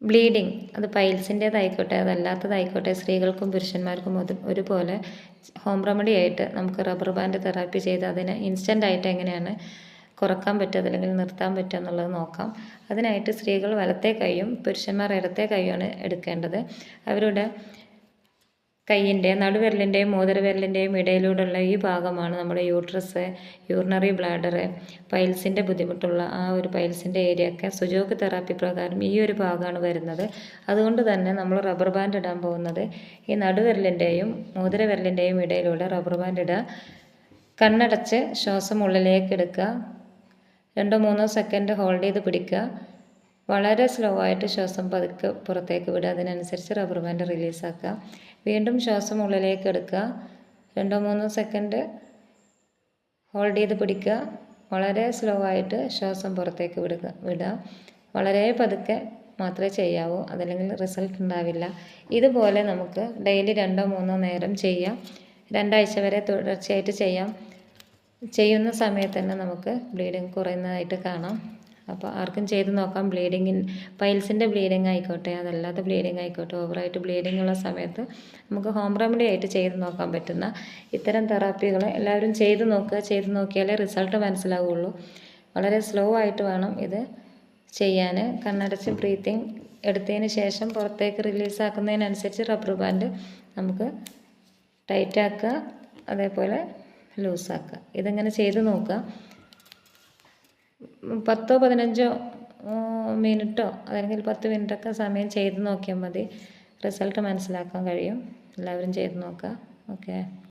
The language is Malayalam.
ബ്ലീഡിങ് അത് പൈൽസിൻ്റേതായിക്കോട്ടെ അതല്ലാത്തതായിക്കോട്ടെ സ്ത്രീകൾക്കും പുരുഷന്മാർക്കും ഒരുപോലെ ഹോം റെമഡി ആയിട്ട് നമുക്ക് റബ്ബർ ബാൻഡ് തെറാപ്പി ചെയ്ത് അതിനെ ഇൻസ്റ്റൻ്റായിട്ട് എങ്ങനെയാണ് കുറക്കാൻ പറ്റുക അല്ലെങ്കിൽ നിർത്താൻ പറ്റുക എന്നുള്ളത് നോക്കാം. അതിനായിട്ട് സ്ത്രീകൾ വലത്തെ കൈയും പുരുഷന്മാർ ഇടത്തെ കൈയാണ് എടുക്കേണ്ടത്. അവരുടെ കൈയിൻ്റെ നടുവിരലിൻ്റെയും മോതിരവിരലിൻ്റെയും ഇടയിലൂടെയുള്ള ഈ ഭാഗമാണ് നമ്മുടെ യൂട്രസ്, യൂറിനറി ബ്ലാഡർ, പൈൽസിൻ്റെ ബുദ്ധിമുട്ടുള്ള ആ ഒരു പൈൽസിൻ്റെ ഏരിയ ഒക്കെ സുജോക്ക് തെറാപ്പി പ്രകാരം ഈ ഒരു ഭാഗമാണ് വരുന്നത്. അതുകൊണ്ട് തന്നെ നമ്മൾ റബ്ബർ ബാൻഡ് ഇടാൻ പോകുന്നത് ഈ നടുവിരലിൻ്റെയും മോതിരവിരലിൻ്റെയും ഇടയിലൂടെ റബ്ബർ ബാൻഡ് ഇടുക. കണ്ണടച്ച് ശ്വാസം ഉള്ളിലേക്ക് എടുക്കുക. 2-3 സെക്കൻഡ് ഹോൾഡ് ചെയ്ത് പിടിക്കുക. വളരെ സ്ലോ ആയിട്ട് ശ്വാസം പതുക്കെ പുറത്തേക്ക് വിടുക. അതിനനുസരിച്ച് റബ്ബർ ബാൻഡ് റിലീസാക്കുക. വീണ്ടും ശ്വാസം ഉള്ളിലേക്ക് എടുക്കുക. 2-3 സെക്കൻഡ് ഹോൾഡ് ചെയ്ത് പിടിക്കുക. വളരെ സ്ലോ ആയിട്ട് ശ്വാസം പുറത്തേക്ക് വിടുക. വളരെ പതുക്കെ മാത്രമേ ചെയ്യാവൂ, അതല്ലെങ്കിൽ റിസൾട്ട് ഉണ്ടാവില്ല. ഇതുപോലെ നമുക്ക് ഡെയിലി 2-3 നേരം ചെയ്യാം. 2 ആഴ്ച വരെ തുടർച്ചയായിട്ട് ചെയ്യാം. ചെയ്യുന്ന സമയത്ത് തന്നെ നമുക്ക് ബ്ലീഡിങ് കുറയുന്നതായിട്ട് കാണാം. അപ്പോൾ ആർക്കും ചെയ്ത് നോക്കാം. പൈൽസിൻ്റെ ബ്ലീഡിങ് ആയിക്കോട്ടെ അതല്ലാത്ത ബ്ലീഡിങ് ആയിക്കോട്ടെ, ഓവറായിട്ട് ബ്ലീഡിങ് ഉള്ള സമയത്ത് നമുക്ക് ഹോം റെമഡി ആയിട്ട് ചെയ്ത് നോക്കാൻ പറ്റുന്ന ഇത്തരം തെറാപ്പികൾ എല്ലാവരും ചെയ്ത് നോക്കുക. ചെയ്ത് നോക്കിയാലേ റിസൾട്ട് മനസ്സിലാവുള്ളൂ. വളരെ സ്ലോ ആയിട്ട് വേണം ഇത് ചെയ്യാൻ. കണ്ണടച്ച് ബ്രീത്തിങ് എടുത്തതിന് ശേഷം പുറത്തേക്ക് റിലീസാക്കുന്നതിനനുസരിച്ച് റബ്ബർ ബാൻഡ് നമുക്ക് ടൈറ്റാക്കുക, അതേപോലെ ലൂസാക്കുക. ഇതെങ്ങനെ ചെയ്ത് നോക്കുക. 10-15 മിനിറ്റോ അല്ലെങ്കിൽ 10 മിനിറ്റൊക്കെ സമയം ചെയ്ത് നോക്കിയാൽ മതി. റിസൾട്ട് മനസ്സിലാക്കാൻ കഴിയും. എല്ലാവരും ചെയ്ത് നോക്കുക. ഓക്കെ.